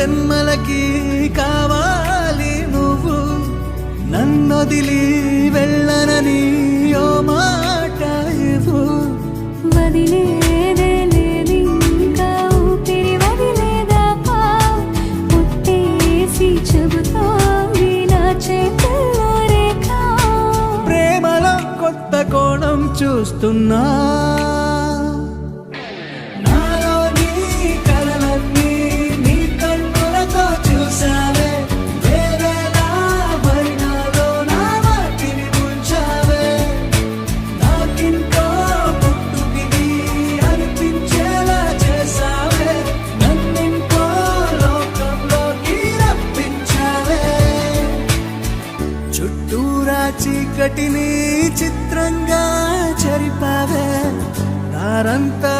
జన్మలకి కావాలి నువ్వు, నన్నొదిలి వెళ్ళనని ఓ మాట ఇవ్వు. వదిలేదే లేదు ఇంకా ఊపిరి వదిలేదాకా, ముట్టేసి చెబుతోంది నా చేతుల్లో రేఖ. ప్రేమలో కొత్త కోణం చూస్తున్నా, నాలో నీ కలలన్నీ నీ కన్నులతో చూసావే, వేరేలా మరి నాలో నా వాటిని ఉంచావే. నాకింకో పుట్టుకిది అనిపించేలా చేసావే, నన్నింకో లోకంలోకి రప్పించావే. చుట్టూరా చీకటిని చిత్రంగా చెరిపావే, దారంతా